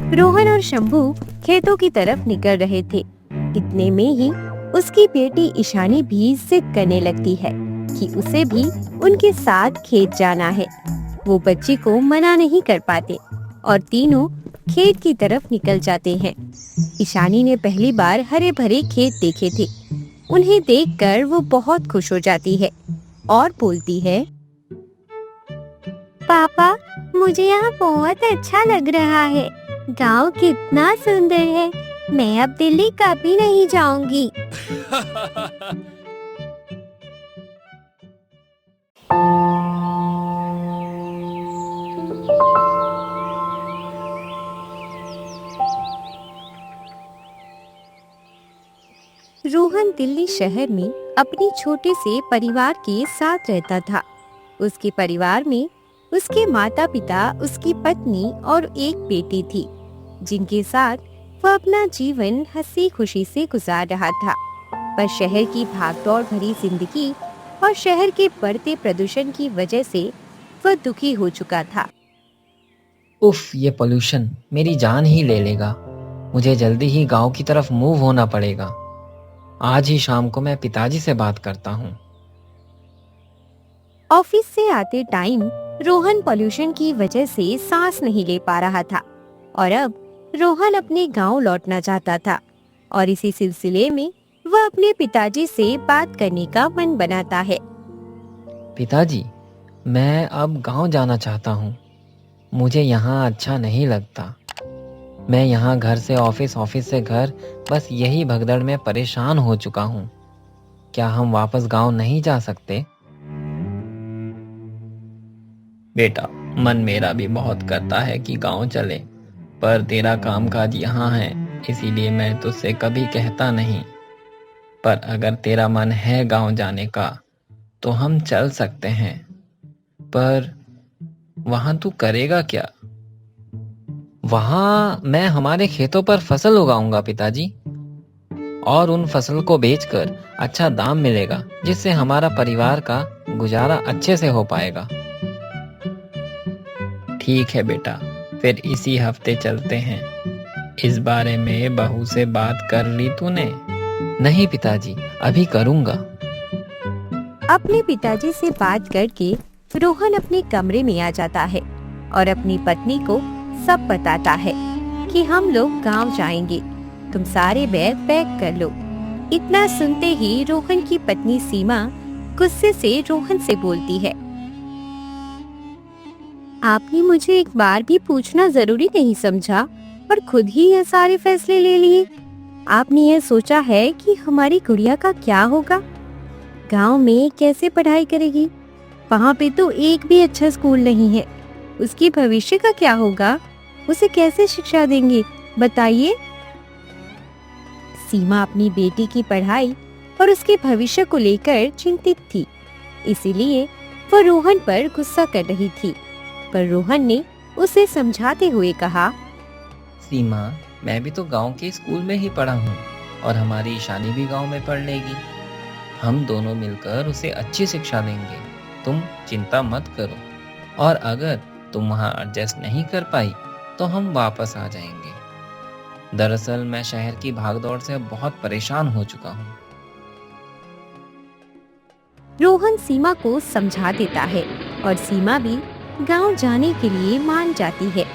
रोहन और शंभू खेतों की तरफ निकल रहे थे। इतने में ही उसकी बेटी ईशानी भी जिद करने लगती है कि उसे भी उनके साथ खेत जाना है। वो बच्ची को मना नहीं कर पाते और तीनों खेत की तरफ निकल जाते हैं। ईशानी ने पहली बार हरे भरे खेत देखे थे। उन्हें देखकर वो बहुत खुश हो जाती है और बोलती है, पापा, मुझे यहाँ बहुत अच्छा लग रहा है। गांव कितना सुंदर है। मैं अब दिल्ली कभी नहीं जाऊंगी। रोहन दिल्ली शहर में अपने छोटे से परिवार के साथ रहता था। उसके परिवार में उसके माता-पिता, उसकी पत्नी और एक बेटी थी, जिनके साथ वह अपना जीवन हंसी खुशी से गुजार रहा था। पर शहर की भागदौड़ भरी जिंदगी और शहर के बढ़ते प्रदूषण की वजह से वह दुखी हो चुका था। उफ, ये पोल्यूशन मेरी जान ही ले लेगा। मुझे जल्दी ही गांव की तरफ मूव होना पड़ेगा। आज ही शाम को मैं पिताजी से बात करता हूँ। ऑफिस से आते टाइम रोहन पोल्यूशन की वजह से सांस नहीं ले पा रहा था और अब रोहन अपने गांव लौटना चाहता था। और इसी सिलसिले में वह अपने पिताजी से बात करने का मन बनाता है। पिताजी, मैं अब गांव जाना चाहता हूँ। मुझे यहाँ अच्छा नहीं लगता। मैं यहाँ घर से ऑफिस, ऑफिस से घर, बस यही भगदड़ में परेशान हो चुका हूँ। क्या हम वापस गांव नहीं जा सकते? बेटा, मन मेरा भी बहुत करता है कि गांव चले, पर तेरा कामकाज यहाँ है, इसीलिए मैं तुझसे कभी कहता नहीं। पर अगर तेरा मन है गांव जाने का, तो हम चल सकते हैं। पर वहां तू करेगा क्या? वहां मैं हमारे खेतों पर फसल उगाऊंगा पिताजी, और उन फसल को बेचकर अच्छा दाम मिलेगा, जिससे हमारा परिवार का गुजारा अच्छे से हो पाएगा। ठीक है बेटा, फिर इसी हफ्ते चलते हैं। इस बारे में बहू से बात कर ली तूने? नहीं पिताजी, अभी करूंगा। अपने पिताजी से बात करके रोहन अपने कमरे में आ जाता है और अपनी पत्नी को सब बताता है कि हम लोग गांव जाएंगे, तुम सारे बैग पैक कर लो। इतना सुनते ही रोहन की पत्नी सीमा गुस्से से रोहन से बोलती है, आपने मुझे एक बार भी पूछना जरूरी नहीं समझा और खुद ही ये सारे फैसले ले लिए। आपने ये सोचा है कि हमारी गुड़िया का क्या होगा, गांव में कैसे पढ़ाई करेगी, वहाँ पे तो एक भी अच्छा स्कूल नहीं है, उसके भविष्य का क्या होगा, उसे कैसे शिक्षा देंगे, बताइए। सीमा अपनी बेटी की पढ़ाई और उसके भविष्य को लेकर चिंतित थी, इसीलिए वह रोहन पर गुस्सा कर रही थी। पर रोहन ने उसे समझाते हुए कहा, सीमा, मैं भी तो गांव के स्कूल में ही पढ़ा हूँ और हमारी ईशानी भी गांव में पढ़ लेगी। हम दोनों मिलकर उसे अच्छी शिक्षा देंगे, तुम चिंता मत करो। और अगर तुम वहाँ एडजस्ट नहीं कर पाई तो हम वापस आ जाएंगे। दरअसल मैं शहर की भागदौड़ से बहुत परेशान हो चुका हूँ। रोहन सीमा को समझा देता है और सीमा भी गांव जाने के लिए मान जाती है।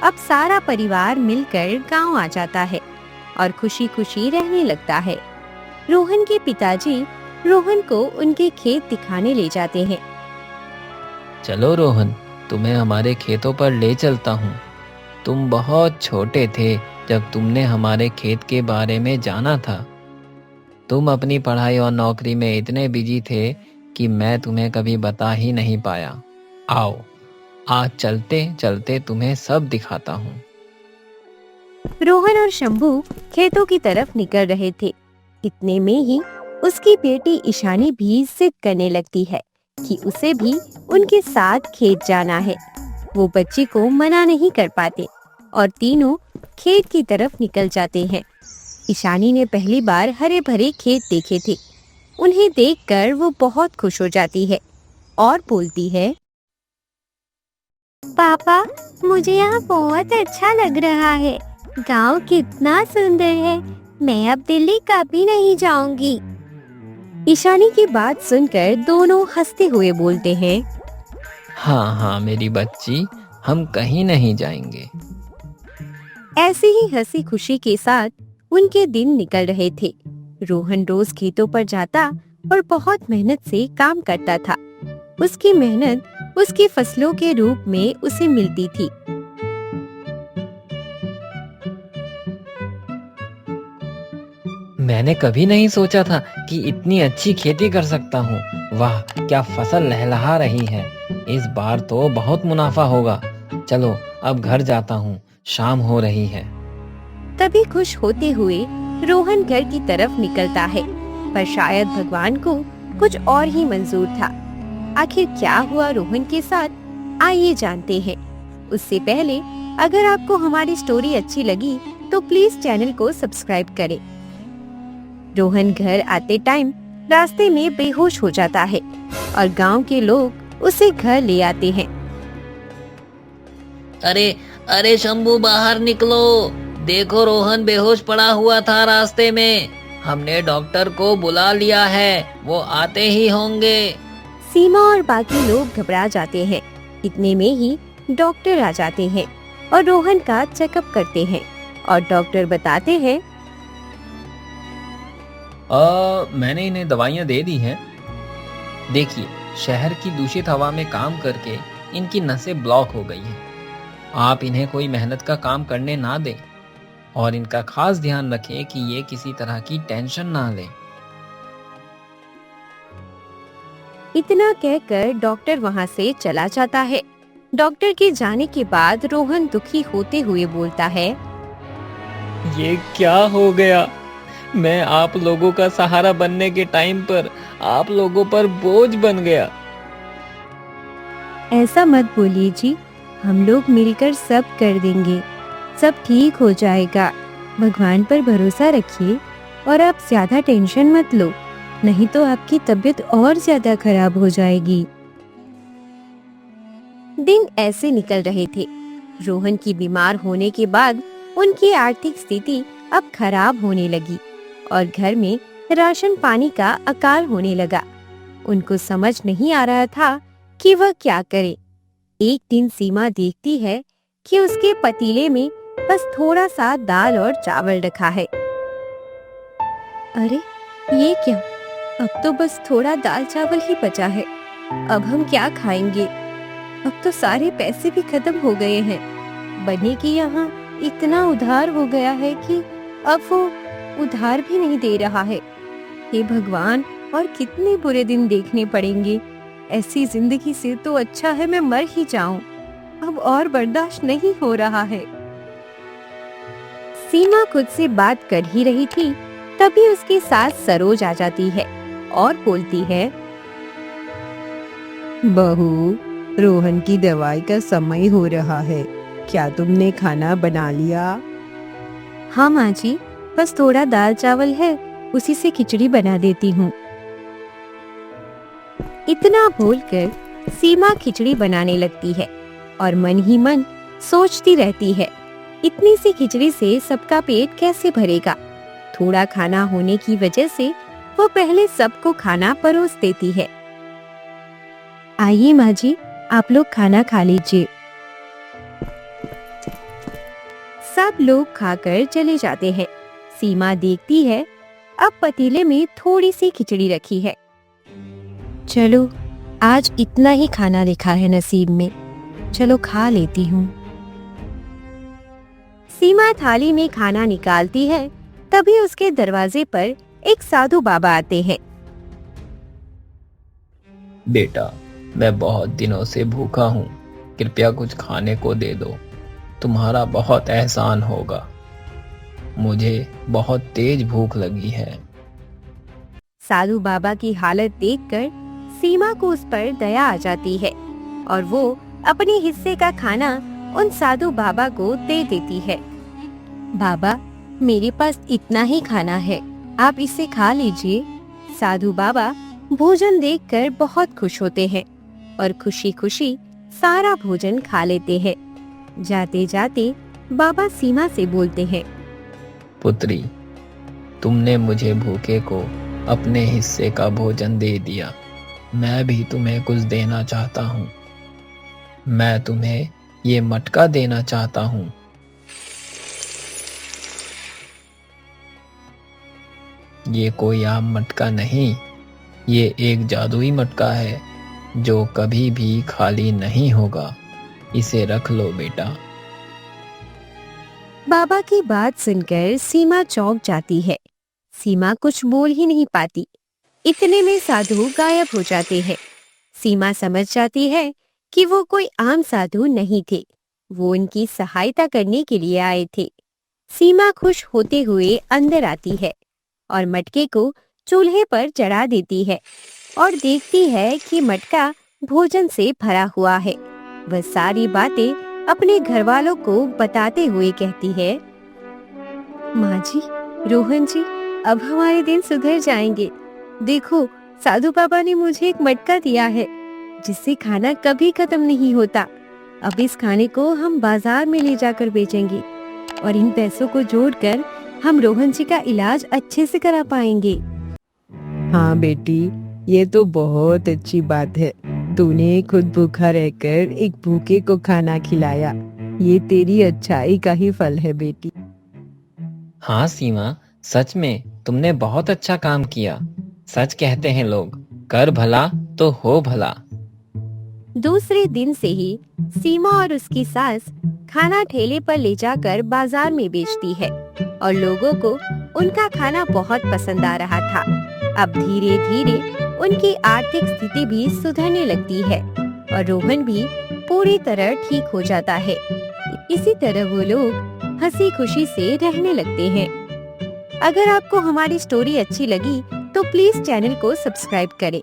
अब सारा परिवार मिलकर गांव आ जाता है और खुशी खुशी रहने लगता है। रोहन के पिताजी रोहन को उनके खेत दिखाने ले जाते हैं। चलो रोहन, तुम्हें हमारे खेतों पर ले चलता हूँ। तुम बहुत छोटे थे जब तुमने हमारे खेत के बारे में जाना था। तुम अपनी पढ़ाई और नौकरी में इतने बिजी थे कि मैं तुम्हें कभी बता ही नहीं पाया। आओ, आज चलते चलते तुम्हें सब दिखाता हूँ। रोहन और शंभू खेतों की तरफ निकल रहे थे। इतने में ही उसकी बेटी ईशानी भी जिद करने लगती है कि उसे भी उनके साथ खेत जाना है। वो बच्ची को मना नहीं कर पाते और तीनों खेत की तरफ निकल जाते हैं। ईशानी ने पहली बार हरे भरे खेत देखे थे। उन्हें देखकर वो बहुत खुश हो जाती है और बोलती है, पापा, मुझे यहाँ बहुत अच्छा लग रहा है। गांव कितना सुंदर है। मैं अब दिल्ली कभी नहीं जाऊंगी। ईशानी की बात सुनकर दोनों हंसते हुए बोलते हैं। हाँ हाँ मेरी बच्ची, हम कहीं नहीं जाएंगे। ऐसे ही हंसी खुशी के साथ उनके दिन निकल रहे थे। रोहन रोज खेतों पर जाता और बहुत मेहनत से काम करता था। उसकी मेहनत उसकी फसलों के रूप में उसे मिलती थी। मैंने कभी नहीं सोचा था कि इतनी अच्छी खेती कर सकता हूँ। वाह, क्या फसल लहलहा रही है। इस बार तो बहुत मुनाफा होगा। चलो अब घर जाता हूँ, शाम हो रही है। तभी खुश होते हुए रोहन घर की तरफ निकलता है, पर शायद भगवान को कुछ और ही मंजूर था। आखिर क्या हुआ रोहन के साथ, आइए जानते हैं। उससे पहले अगर आपको हमारी स्टोरी अच्छी लगी तो प्लीज चैनल को सब्सक्राइब करें। रोहन घर आते टाइम रास्ते में बेहोश हो जाता है और गांव के लोग उसे घर ले आते हैं। अरे अरे शंभू, बाहर निकलो। देखो, रोहन बेहोश पड़ा हुआ था रास्ते में। हमने डॉक्टर को बुला लिया है, वो आते ही होंगे। सीमा और बाकी लोग घबरा जाते हैं। इतने में ही डॉक्टर आ जाते हैं और रोहन का चेकअप करते हैं और डॉक्टर बताते हैं। मैंने इन्हें दवाइयाँ दे दी हैं। देखिए, शहर की दूषित हवा में काम करके इनकी नसें ब्लॉक हो गई हैं। आप इन्हें कोई मेहनत का काम करने ना दें और इनका खास ध्यान रखें कि ये किसी तरह की टेंशन ना लें। इतना कहकर डॉक्टर वहाँ से चला जाता है। डॉक्टर के जाने के बाद रोहन दुखी होते हुए बोलता है। ये क्या हो गया? मैं आप लोगों का सहारा बनने के टाइम पर आप लोगों पर बोझ बन गया। ऐसा मत बोलिए जी, हम लोग मिलकर सब कर देंगे। सब ठीक हो जाएगा। भगवान पर भरोसा रखिए और आप ज्यादा टेंशन मत लो, नहीं तो आपकी तबीयत और ज्यादा खराब हो जाएगी। दिन ऐसे निकल रहे थे। रोहन की बीमार होने के बाद उनकी आर्थिक स्थिति अब खराब होने लगी और घर में राशन पानी का अकाल होने लगा। उनको समझ नहीं आ रहा था कि वह क्या करे। एक दिन सीमा देखती है कि उसके पतीले में बस थोड़ा सा दाल और चावल रखा है। अरे ये क्या, अब तो बस थोड़ा दाल चावल ही बचा है। अब हम क्या खाएंगे? अब तो सारे पैसे भी खत्म हो गए हैं। बने की यहाँ इतना उधार हो गया है कि अब वो उधार भी नहीं दे रहा है। हे भगवान, और कितने बुरे दिन देखने पड़ेंगे। ऐसी जिंदगी से तो अच्छा है मैं मर ही जाऊं। अब और बर्दाश्त नहीं हो रहा है। सीमा खुद से बात कर ही रही थी, तभी उसकी सास सरोज आ जाती है और बोलती है। बहू, रोहन की दवाई का समय हो रहा है। क्या तुमने खाना बना लिया? हाँ माँ जी, बस थोड़ा दाल चावल है, उसी से खिचड़ी बना देती हूँ। इतना बोलकर सीमा खिचड़ी बनाने लगती है और मन ही मन सोचती रहती है, इतनी सी खिचड़ी से सबका पेट कैसे भरेगा। थोड़ा खाना होने की वजह से वो पहले सबको खाना परोस देती है। आइए माँ जी, आप लोग खाना खा लीजिए। सब लोग खाकर चले जाते हैं। सीमा देखती है, अब पतीले में थोड़ी सी खिचड़ी रखी है। चलो, आज इतना ही खाना लिखा है नसीब में, चलो खा लेती हूँ। सीमा थाली में खाना निकालती है, तभी उसके दरवाजे पर एक साधु बाबा आते हैं। बेटा, मैं बहुत दिनों से भूखा हूँ, कृपया कुछ खाने को दे दो। तुम्हारा बहुत एहसान होगा। मुझे बहुत तेज भूख लगी है। साधु बाबा की हालत देखकर सीमा को उस पर दया आ जाती है और वो अपने हिस्से का खाना उन साधु बाबा को दे देती है। बाबा, मेरे पास इतना ही खाना है, आप इसे खा लीजिए। साधु बाबा भोजन देखकर बहुत खुश होते हैं और खुशी खुशी सारा भोजन खा लेते हैं। जाते जाते बाबा सीमा से बोलते हैं, पुत्री, तुमने मुझे भूखे को अपने हिस्से का भोजन दे दिया। मैं भी तुम्हें कुछ देना चाहता हूँ। मैं तुम्हें ये मटका देना चाहता हूँ। ये कोई आम मटका नहीं, ये एक जादुई मटका है जो कभी भी खाली नहीं होगा। इसे रख लो बेटा। बाबा की बात सुनकर सीमा चौंक जाती है। सीमा कुछ बोल ही नहीं पाती। इतने में साधु गायब हो जाते हैं। सीमा समझ जाती है कि वो कोई आम साधु नहीं थे, वो उनकी सहायता करने के लिए आए थे। सीमा खुश होते हुए अंदर आती है और मटके को चूल्हे पर चढ़ा देती है और देखती है कि मटका भोजन से भरा हुआ है। वह सारी बातें अपने घर वालों को बताते हुए कहती है, माँ जी, रोहन जी, अब हमारे दिन सुधर जाएंगे। देखो, साधु बाबा ने मुझे एक मटका दिया है जिससे खाना कभी खत्म नहीं होता। अब इस खाने को हम बाजार में ले जाकर बेचेंगे और इन पैसों को जोड़कर हम रोहन जी का इलाज अच्छे से करा पाएंगे। हाँ बेटी, ये तो बहुत अच्छी बात है। तूने खुद भूखा रहकर एक भूखे को खाना खिलाया। ये तेरी अच्छाई का ही फल है बेटी। हाँ सीमा, सच में तुमने बहुत अच्छा काम किया। सच कहते हैं लोग, कर भला तो हो भला। दूसरे दिन से ही सीमा और उसकी सास खाना ठेले पर ले जाकर बाजार में बेचती है और लोगों को उनका खाना बहुत पसंद आ रहा था। अब धीरे धीरे उनकी आर्थिक स्थिति भी सुधरने लगती है और रोहन भी पूरी तरह ठीक हो जाता है। इसी तरह वो लोग हंसी खुशी से रहने लगते हैं। अगर आपको हमारी स्टोरी अच्छी लगी तो प्लीज चैनल को सब्सक्राइब करें